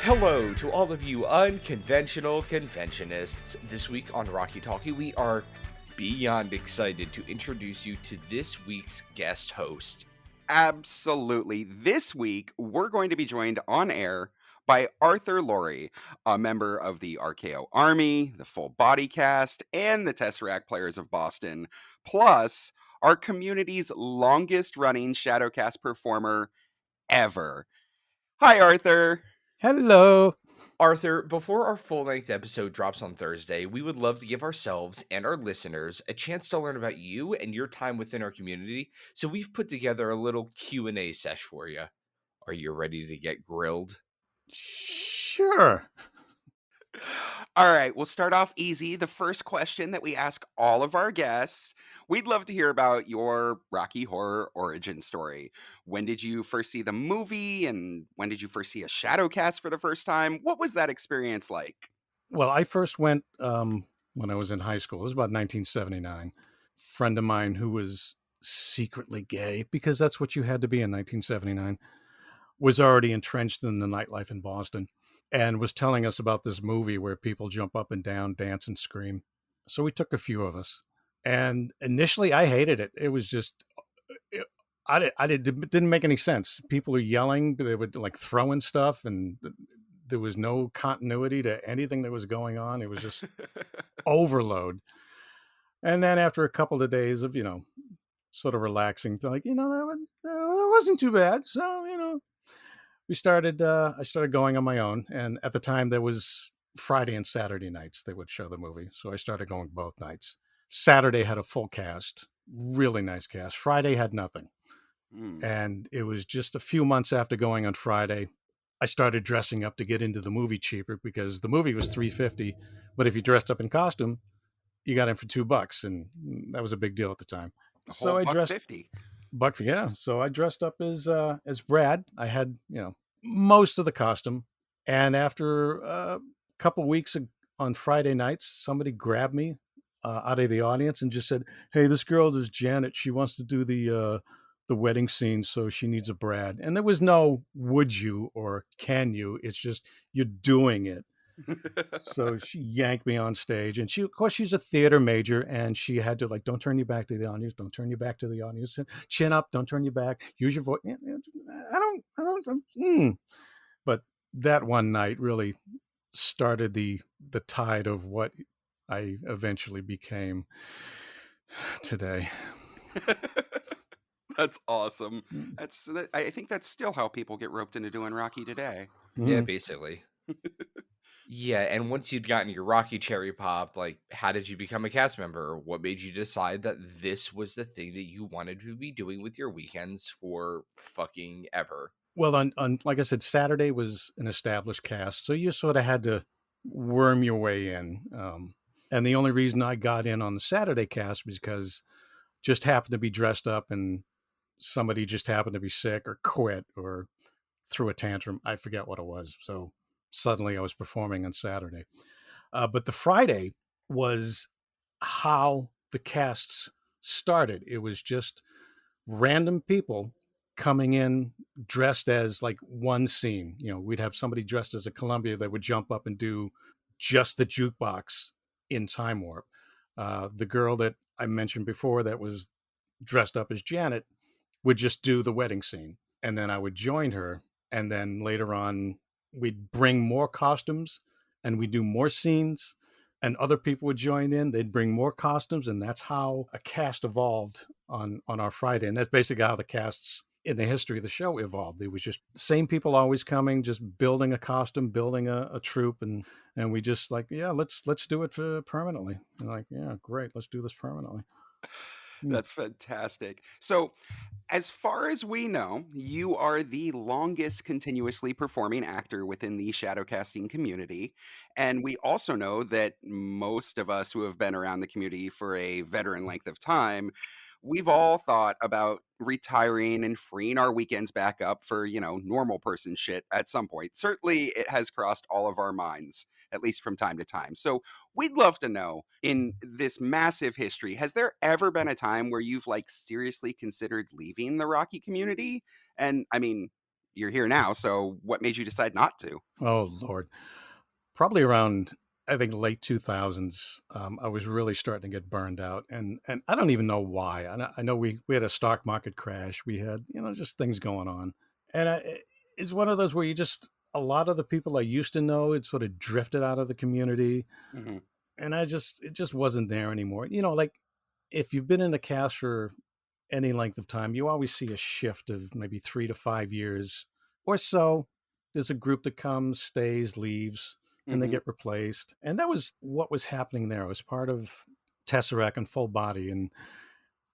Hello to all of you unconventional conventionists. This week on Talkie, we are beyond excited to introduce you to this week's guest host. Absolutely. This week, we're going to be joined on air by Art Laurie, a member of the RKO Army, the Full Body Cast, and the Teseracte Players of Boston, plus our community's longest running Shadowcast performer ever. Hi, Arthur. Hello. Arthur, before our full-length episode drops on Thursday, we would love to give ourselves and our listeners a chance to learn about you and your time within our community, so we've put together a little Q&A sesh for you. Are you ready to get grilled? Sure. All right, we'll start off easy. The first question that we ask all of our guests, we'd love to hear about your Rocky Horror origin story. When did you first see the movie, and when did you first see a Shadowcast for the first time? What was that experience like? Well, I first went when I was in high school. It was about 1979. Friend of mine who was secretly gay, because that's what you had to be in 1979, was already entrenched in the nightlife in Boston and was telling us about this movie where people jump up and down, dance and scream. So we took a few of us. And initially I hated it. It was just didn't make any sense. People were yelling, they would like throwing stuff, and there was no continuity to anything that was going on. It was just overload. And then after a couple of days of, sort of relaxing, like, that wasn't too bad. So, I started going on my own. And at the time there was Friday and Saturday nights, they would show the movie. So I started going both nights. Saturday had a full cast, really nice cast. Friday had nothing. And it was just a few months after going on Friday, I started dressing up to get into the movie cheaper, because the movie was $3.50, but if you dressed up in costume, you got in for $2, and that was a big deal at the time. A So whole I dressed $1.50. yeah. So I dressed up as Brad. I had most of the costume, and after a couple weeks on Friday nights, somebody grabbed me out of the audience and just said, "Hey, this girl is Janet. She wants to do the wedding scene, so she needs a Brad." And there was no "would you" or "can you." It's just, you're doing it. So she yanked me on stage, and of course, she's a theater major, and she had to, like, don't turn your back to the audience, don't turn your back to the audience, chin up, don't turn your back, use your voice. But that one night really started the tide of what I eventually became today. That's awesome. I think that's still how people get roped into doing Rocky today. Yeah, basically. Yeah, and once you'd gotten your Rocky cherry popped, like, how did you become a cast member? What made you decide that this was the thing that you wanted to be doing with your weekends for fucking ever? Well, on like I said, Saturday was an established cast, so you sort of had to worm your way in. And the only reason I got in on the Saturday cast was because just happened to be dressed up, and somebody just happened to be sick or quit or threw a tantrum. I forget what it was. So suddenly I was performing on Saturday. But the Friday was how the casts started. It was just random people coming in dressed as like one scene. We'd have somebody dressed as a Columbia that would jump up and do just the jukebox in Time Warp. The girl that I mentioned before that was dressed up as Janet would just do the wedding scene. And then I would join her. And then later on, we'd bring more costumes and we'd do more scenes, and other people would join in. They'd bring more costumes. And that's how a cast evolved on our Friday. And that's basically how the casts in the history of the show evolved. It was just the same people always coming, just building a costume, building a troupe. And we just like, yeah, let's do it permanently. And like, yeah, great. Let's do this permanently. That's fantastic. So, as far as we know, you are the longest continuously performing actor within the shadowcasting community. And we also know that most of us who have been around the community for a veteran length of time, we've all thought about retiring and freeing our weekends back up for, normal person shit at some point. Certainly, it has crossed all of our minds, at least from time to time. So, we'd love to know, in this massive history, has there ever been a time where you've like seriously considered leaving the Rocky community? And I mean, you're here now. So what made you decide not to? Oh, Lord. Probably around, I think, late 2000s, I was really starting to get burned out. And I don't even know why. I know we had a stock market crash. We had, just things going on. And it's one of those where a lot of the people I used to know, it sort of drifted out of the community. Mm-hmm. And it just wasn't there anymore. Like if you've been in the cast for any length of time, you always see a shift of maybe 3 to 5 years or so. There's a group that comes, stays, leaves, and they Mm-hmm. get replaced. And that was what was happening there. I was part of Teseracte and Full Body, and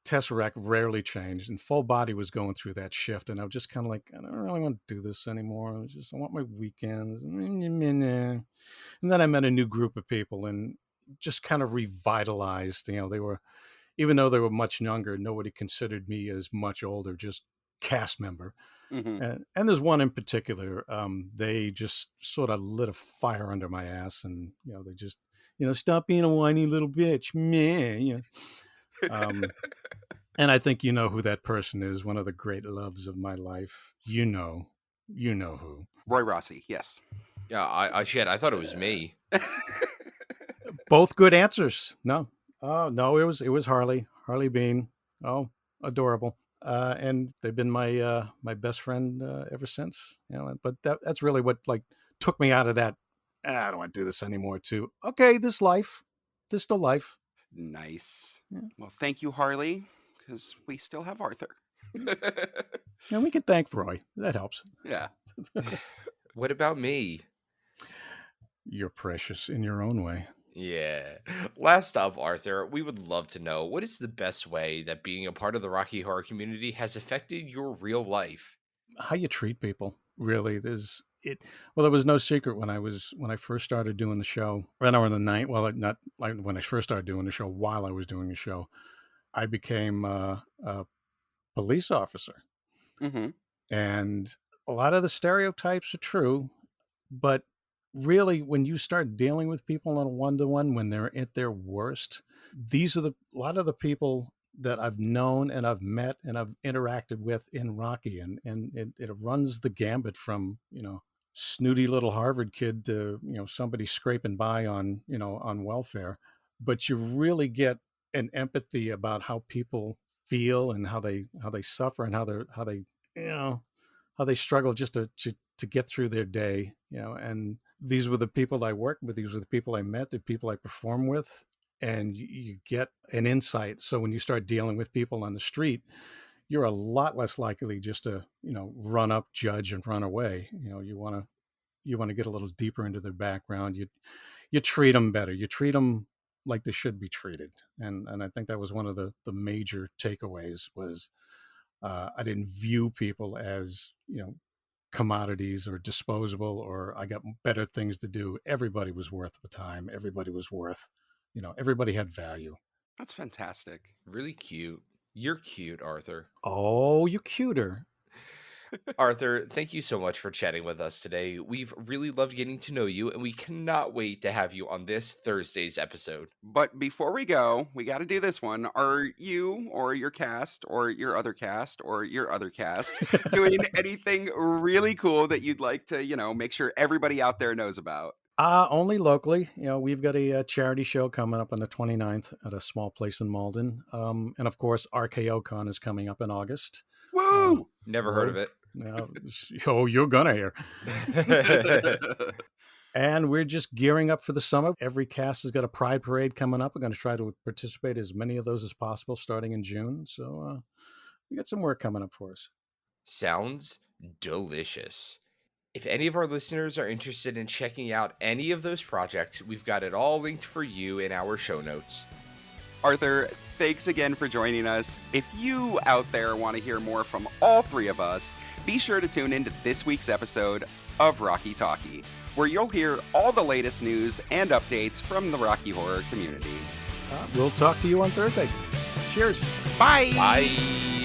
Teseracte rarely changed, and Full Body was going through that shift. And I was just kind of like, I don't really want to do this anymore. I want my weekends. And then I met a new group of people and just kind of revitalized. Even though they were much younger, nobody considered me as much older, just cast member. Mm-hmm. And there's one in particular, they just sort of lit a fire under my ass, and they just stop being a whiny little bitch, man. And I think you know who that person is. One of the great loves of my life. You know who. Roy Rossi, yes. Yeah, I thought it was me. Both good answers. No, no, it was Harley Bean. Oh, adorable. And they've been my best friend ever since. But that's really what took me out of that. I don't want to do this anymore. To okay, this the life. Nice. Yeah. Well, thank you, Harley, because we still have Arthur. And we can thank Roy. That helps. Yeah. What about me? You're precious in your own way. Yeah. Last up, Arthur, we would love to know, what is the best way that being a part of the Rocky Horror community has affected your real life? How you treat people, really. Well, it was no secret when I first started doing the show, right around the night. Well, not like when I first started doing the show, while I was doing the show, I became a police officer. Mm-hmm. And a lot of the stereotypes are true, but really, when you start dealing with people on a one-to-one, when they're at their worst, these are a lot of the people that I've known and I've met and I've interacted with in Rocky, and it runs the gambit from snooty little Harvard kid to somebody scraping by on on welfare, but you really get an empathy about how people feel and how they suffer and how they how they struggle just to get through their day, and these were the people I worked with. These were the people I met, the people I perform with, and you get an insight. So when you start dealing with people on the street, you're a lot less likely just to, run up, judge, and run away. You want to get a little deeper into their background. You treat them better. You treat them like they should be treated. And I think that was one of the major takeaways was I didn't view people as, commodities or disposable, or I got better things to do. Everybody was worth the time. Everybody was worth, everybody had value. That's fantastic. Really cute. You're cute, Arthur. Oh, you're cuter. Arthur, thank you so much for chatting with us today. We've really loved getting to know you, and we cannot wait to have you on this Thursday's episode. But before we go, we got to do this one. Are you or your cast or your other cast or your other cast doing anything really cool that you'd like to, make sure everybody out there knows about? Only locally. We've got a charity show coming up on the 29th at a small place in Malden. And of course, RKO Con is coming up in August. Woo! Never heard of it. You're gonna hear. And we're just gearing up for the summer. Every cast has got a pride parade coming up. We're going to try to participate as many of those as possible starting in June. So we got some work coming up for us. Sounds delicious. If any of our listeners are interested in checking out any of those projects, we've got it all linked for you in our show notes. Arthur, thanks again for joining us. If you out there want to hear more from all three of us, be sure to tune into this week's episode of Rocky Talkie, where you'll hear all the latest news and updates from the Rocky Horror community. We'll talk to you on Thursday. Cheers. Bye. Bye.